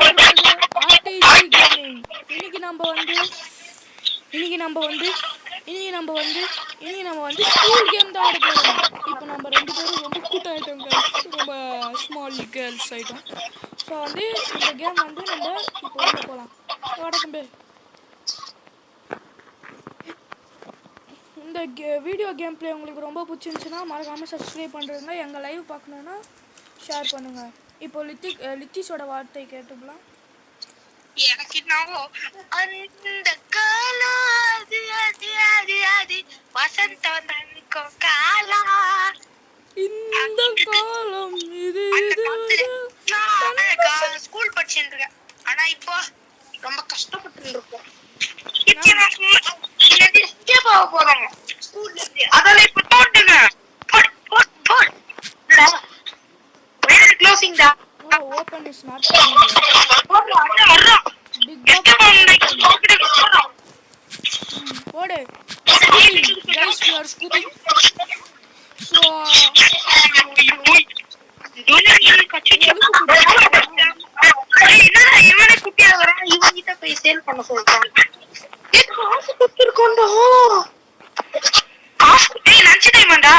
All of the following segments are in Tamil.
பார்த்துட்டு இருக்கிறது ஆர்டிஜி கேமிங். இன்னைக்கு நம்ம வந்து ஸ்கூல் கேம் தான் ஆட போகிறோம். இப்போ நம்ம 2 பேரும் ரொம்ப கூட்டம் ஆகிட்டோம் கைஸ், ரொம்ப ஸ்மால் கேர்ள்ஸ் ஆகிட்டோம். ஸோ வந்து இந்த கேம் வந்து நம்ம இப்போ உள்ள போகலாம். வணக்கம் பே. இந்த வீடியோ கேம் பிளே உங்களுக்கு ரொம்ப பிடிச்சிருந்துச்சுன்னா மறக்காமல் சப்ஸ்கிரைப் பண்ணுறதுங்க. எங்கள் லைவ் பார்க்கணுன்னா ஷேர் பண்ணுங்கள். இப்போ லித்திஷோட வார்த்தை கேட்டுக்கலாம். எனக்கு என்னவோ அந்த காலம் அது அது அது அது வசந்தம் தனிக்கும் காலம் இந்த காலம் இது ஸ்கூல் படிச்சுட்டு இருக்கேன். ஆனா இப்போ ரொம்ப கஷ்டப்பட்டு இருக்கோம். போறாங்க ஸ்கூல்ல இருந்து. அதெல்லாம் இப்ப தோண்டுங்க க்ளோசிங் தான். ஓபன் இஸ் நாட் ஓடு guys, we are scooping. So இவனை குட்டியா வரான், இவன் கிட்ட போய் சேல் பண்ண சொல்றான். காசு கொடுத்துருக்கோண்டா, காசு லஞ்ச் டைமாண்டா.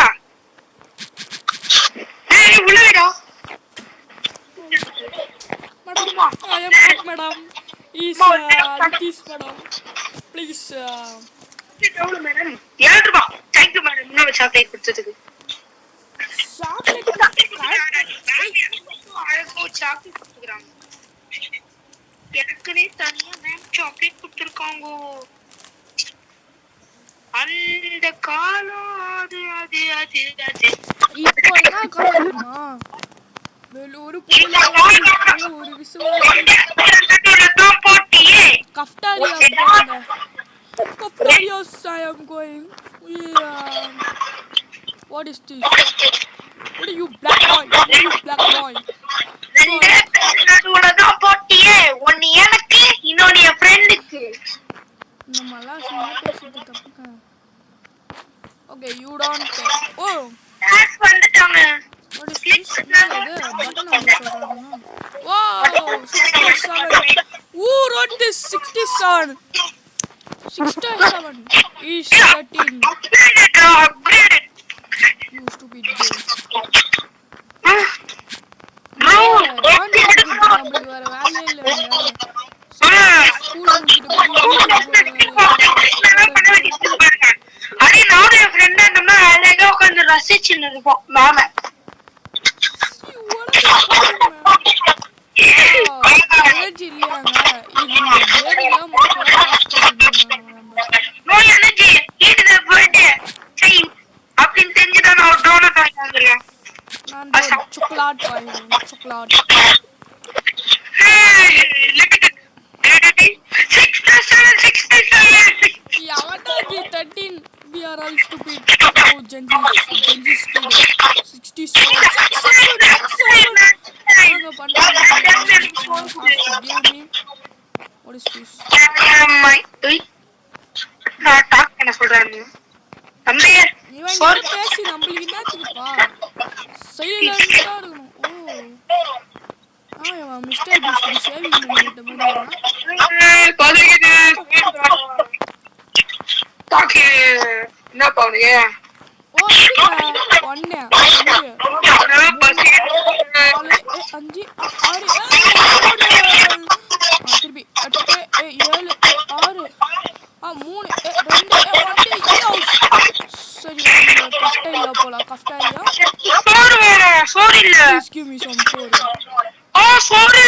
உள்ளவேடா madam is Litish madam, please எவ்வளவு மேடம்? 7 ரூபாய். தேங்க் யூ மேடம், இன்னொரு சாக்லேட் கொடுத்ததுக்கு. சாக்லேட் அழகோ சாக்லேட் கொடுத்துக்கிறாங்க. எனக்குனே தனியா மேம் சாக்லேட் கொடுத்துருக்காங்க. அந்த காலம் அது அது அது அது இப்போ என்ன காரணமா ஒரு புள்ள ஒரு விசுவாசி கஃப்டாரியா Yes, I am going. Yeah. What is this? What are you, black boy? What are you, black boy? நடுவுலதான் போட்டியே. ஒன்னு எனக்கு, இன்னொன்னு என் ஃப்ரெண்டுக்கு. நம்மளா சும்மா பேசிட்டு தப்புங்க. Okay, you don't pay. Oh. Tax வந்துட்டாங்க. What is this? Button on the side. Wow, 67. Who wrote this? 67. 67 is 13. Upgraded. You stupid girl. No, don't நம்மளுக்கு வேற வேலையே இல்ல. ஸ்கூல் அடி நானும் என் ஃப்ரெண்ட் நம்ம அழகா உட்கார்ந்து ரசிச்சுன்னு இருப்போம் மேம. எனர்ஜி இல்லையாங்க இது பேருலாம் no energy eat the birthday சரி அப்படின்னு தெரிஞ்சுதான் நான் டோனட் வாங்கிக்கிறேன். நான் சாக்லேட் வாங்குறேன். Chocolate Yavataji 13. We are all stupid. Oh, Genji stupid. 67. What is this? நான் டாக் என்ன சொல்றேன் தம்பி இவன் கிட்ட பேசி நம்மளுக்கு என்னத்துக்குப்பா சைலண்டா இருக்கணும். ஓ இவன் மிஸ்டர் பீஸ்ட் சேவிங் பண்ணிட்ட மாதிரி டாக் என்ன பண்ணுங்க. ஓ ஒண்ணே 5 6 திருப்பி 8 7 6 3 2 சரி கஃப்டாரியா போலாம். கஃப்டாரியா சோறு இல்ல. Give me some food. சோறு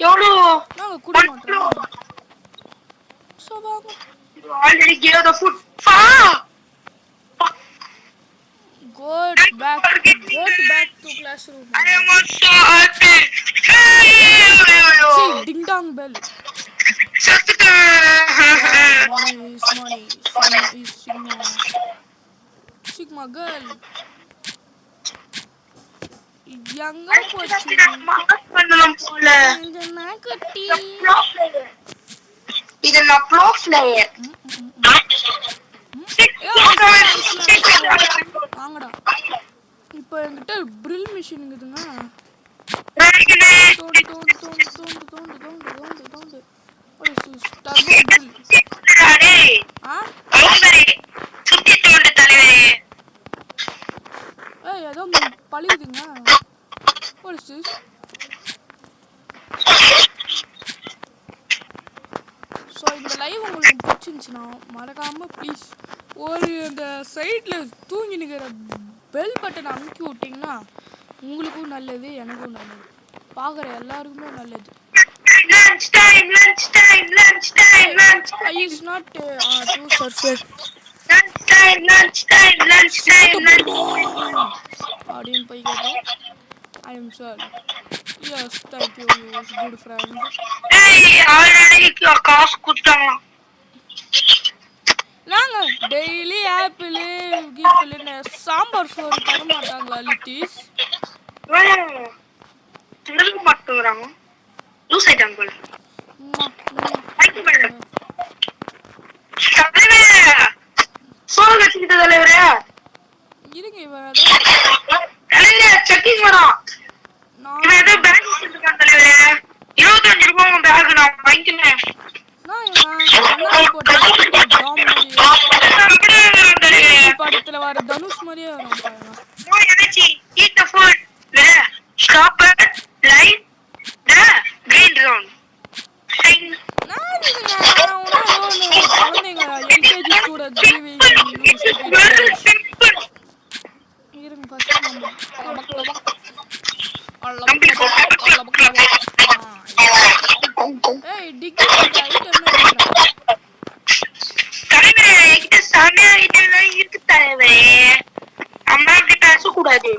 எவ்வளோ நாங்க குடி மாட்டோம். சோவாங்க already gave the food. Go back to classroom. I am so happy. See, ding dong bell. Money is Sigma girl. Younger pochi. இது நான் ப்ரோ பிளேயர். வாங்கடா. இப்போ என்கிட்ட ட்ரில் மிஷின் இருக்குதுங்க. இருந்துச்சுன்னா மறக்காமல் ப்ளீஸ் ஒரு அந்த சைடில் தூங்கி நிற்கிற பெல் பட்டனை அமுக்கி விட்டிங்கன்னா உங்களுக்கும் நல்லது, எனக்கும் நல்லது, பார்க்குற எல்லாருக்குமே நல்லது. Lunch time. Is not too சர்ஃபர் Lunch time. அப்படின்னு போய் கேட்டோம். I am sir. Yes thank you யூஸ் குட் ஃப்ரெண்ட். ஆல்ரெடி காசு கொடுத்தாங்களாம். நாங்கள் டெய்லி ஆப்பிள் கீப்பிள்னு சாம்பார் சோறு தர மாட்டாங்களா லிட்டிஸ்? திரும்ப மாட்டேங்கிறாங்க. லூஸ் ஆயிட்டாங்க போல. சோறு வச்சுக்கிட்ட தலைவரே. இருங்க இவன் தலைவரே செக்கிங் வரும். இவன் ஏதோ பேக் வச்சிருக்கான் தலைவரே. 25 ரூபாய் உங்க பேக் நான் வாங்கிக்கிறேன். படத்துல வர தனுஷ் மாதிரியே வரும். குழந்தைங்க எல்கேஜி ஸ்டூடெண்ட்ஸ் இருங்க ஏய் டிக்கெட் ஐட்டம் அம்மா கிட்ட பேசக்கூடாது.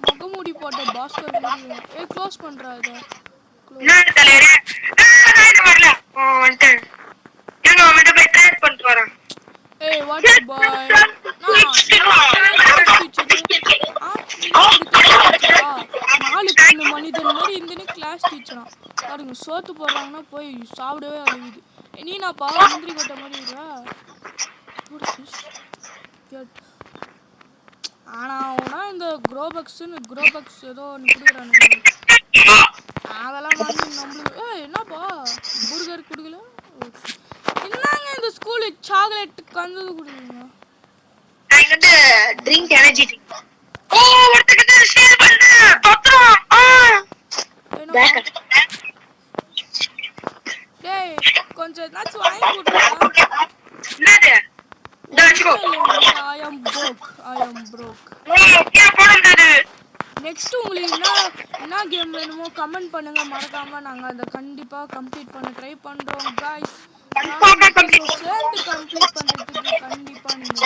முகமூடி போட்ட பாஸ்கர் க்ளோஸ் பண்றாரு. ஏய் வாட்ஸ் பாய் நாலு மனிதன் மாதிரி இந்த கிளாஸ் டீச்சரா பாருங்க. சோத்து போடுறாங்கன்னா போய் சாப்பிடவே அழுகுது. நீனாப்பா முந்திரி கொட்ட மாதிரி இருக்கா? ஆனா அவனா இந்த குரோபக்ஸ் ஏதோ ஒன்று கொடுக்குறானுங்க. அதெல்லாம் வாங்கி நம்மளுக்கு என்னப்பா புர்கர் கொடுக்கல. என்னங்க இந்த ஸ்கூலு சாக்லேட் கந்தது கொடுக்குறீங்க? Drink energy drink. ஓ ஒருத்தக்கிட்ட ஷேர் பண்ணு பத்ரம். டேய் கொஞ்சம் ஏதாச்சும் வாங்கி கொடுடா. என்னது? I am broke. நெக்ஸ்ட் உங்களுக்கு என்ன கேம் வேணுமோ கமெண்ட் பண்ணுங்க. மறக்காம நாங்க அதை கண்டிப்பா கம்ப்ளீட் பண்ண ட்ரை பண்றோம் गाइस. சேர்ந்து கம்ப்ளீட் பண்றதுக்கு கண்டிப்பா நீங்க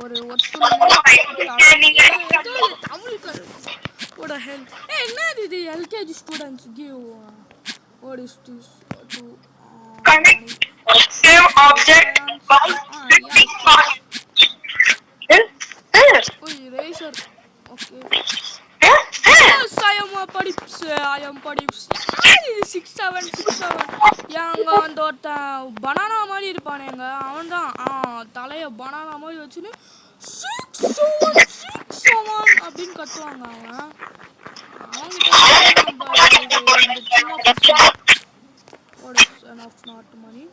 ஒரு தமிழ் what the hell? என்னது இது LKG students give what is this to connect save object eraser. Okay. Yes, I am படிப்ஸ். 6767 எங்க அந்த ஒருத்தன் பனானா மாதிரி இருப்பானேங்க அவன் தான் தலையை பனானா மாதிரி வச்சுன்னு 6767 அப்படின்னு கத்துவாங்க. அவன்கிட்ட what is enough not money.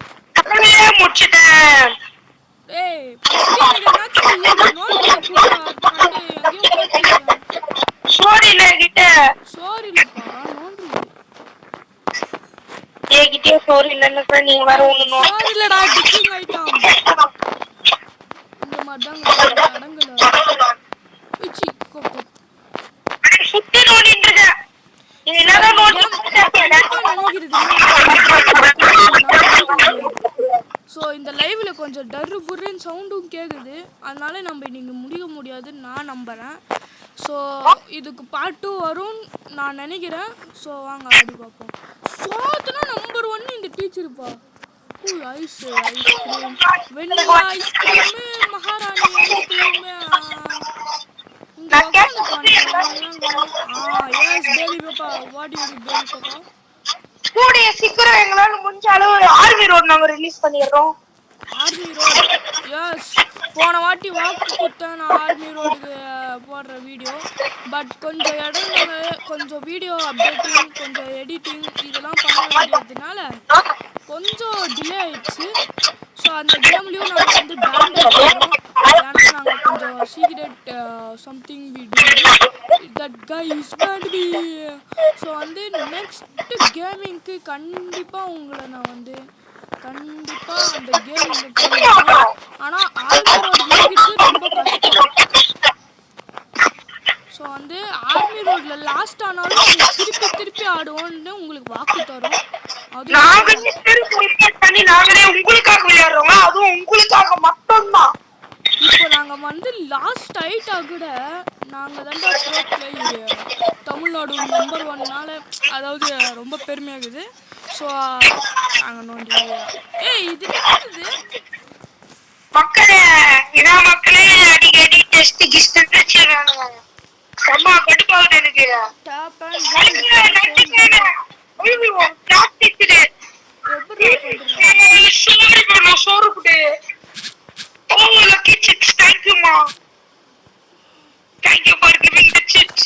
முடிச்சிட்டேன். ஏய் சோரிலப்பா நோண்டி ஏகிட்டே சோறு இல்லன்னு நீங்க வேற ஒண்ணு சோரிலடா டிக்கிங் ஐட்டம் இந்த மாதிரி தான் அடங்கல இச்சி கோகோ சுத்தி நோண்டிட்டு இருக்க. நீ என்னதான் நோண்டிட்டு ஸோ இந்த லைவ்ல கொஞ்சம் டர்ரு புர்ருன்னு சவுண்டும் கேட்குது. அதனால நம்ம இன்னைக்கு முடிக்க முடியாதுன்னு நான் நம்புகிறேன். ஸோ இதுக்கு பார்ட் 2 வரும்னு நான் நினைக்கிறேன். ஸோ வாங்க ஆடி பார்ப்போம். சோத்துனா நம்பர் 1 இந்த டீச்சருப்பா. ஐஸ்கிரீம் வெண்ணிலா ஐஸ்கிரீமு மகாராணி ஐஸ்கிரீமு இங்கே உட்காந்து எஸ் பேபி பாப்பா வாட் யூ பேபி பாப்பா. கூடிய சீக்கிரம் எங்களால முடிஞ்ச அளவு ஆர்வி ரோட் நாங்க ரிலீஸ் பண்ணிடுறோம். ஆர்வி ரோட் எஸ் போன வாட்டி வாக்கு கொடுத்தேன் நான் ஆர்மி ரோடுக்கு போடுற வீடியோ. பட் கொஞ்சம் இடையில கொஞ்சம் வீடியோ அப்டேட்டிங் கொஞ்சம் எடிட்டிங் இதெல்லாம் பண்ண வேண்டியதுனால கொஞ்சம் டிலே ஆயிடுச்சு. ஸோ அந்த கேம்லேயும் நாங்கள் வந்து பேண்டட் ஆகிடும். ஏன்னா நாங்கள் கொஞ்சம் secret something we did that guy is பேண்ட் பி. ஸோ வந்து நெக்ஸ்ட்டு கேமிங்க்கு கண்டிப்பாக உங்களை நான் வந்து கண்டிப்பாக அந்த கேமிங்கை காமிப்பேன். ஆனால் ஆர்மி ரோடு முடிக்கிறது ரொம்ப கஷ்டம். ஸோ வந்து ஆர்மி ரோடில் லாஸ்ட் ஆனாலும் நாங்கள் திருப்பி திருப்பி ஆடுவோன்னு உங்களுக்கு வாக்கு தரோம். நாங்களே உங்களுக்காக விளையாடுறோங்க, அதுவும் உங்களுக்காக மட்டும்தான். இப்போ நாங்கள் வந்து லாஸ்ட் ஆயிட்டா கூட நாங்கள் தான்டா ப்ரோ பிளேயர் தமிழ்நாடு நம்பர் 1னால அதாவது ரொம்ப பெருமையாகுது. ஸோ நாங்கள் நோண்டி இது என்னது மக்களே, இதான் மக்களே அடிக்கடி டெஸ்ட் கிஸ்ட் வச்சிருக்காங்க. அம்மா கடுப்பாகுது எனக்கு. டேப் அண்ட் சோறுபுட்டு Oh, lucky chips, thank you, Ma. Thank you for giving the chips.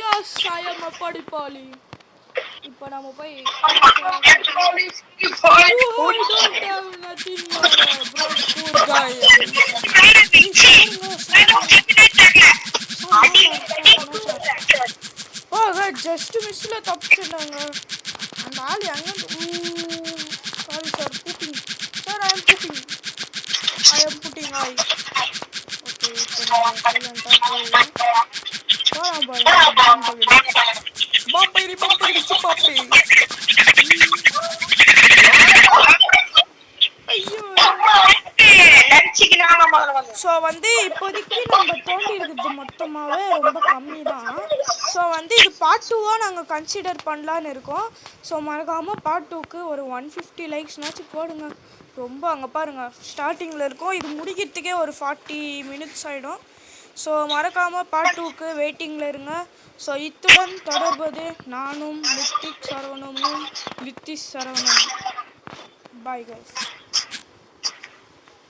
Yes, I am a padipali. இப்போ நாம போய் I don't have nothing, bro, poor guy. Just மிஸ்ல தப்பிச்சிட்டாங்க அந்த ஆள். எங்க sorry sir, pudding sir, I am pudding ஆய். ஓகே, இப்போ ஸோ வந்து இப்போதைக்கு நம்ம தோண்டி இருக்கிறது மொத்தமாகவே ரொம்ப கம்மி தான். ஸோ வந்து இது பார்ட் 2வாக நாங்கள் கன்சிடர் பண்ணலான்னு இருக்கோம். ஸோ மறக்காமல் பார்ட் 2க்கு ஒரு 150 லைக்ஸ்னாச்சும் போடுங்க. ரொம்ப அங்கே பாருங்கள் ஸ்டார்டிங்கில் இருக்கும், இது முடிக்கிறதுக்கே ஒரு 40 மினிட்ஸ் ஆகிடும். ஸோ மறக்காமல் பார்ட் 2க்கு வெயிட்டிங்கில் இருங்க. ஸோ இத்துடன் தொடர்பது நானும் லித்திக் சரவணனும் லித்திஷ் சரவணன். Bye guys.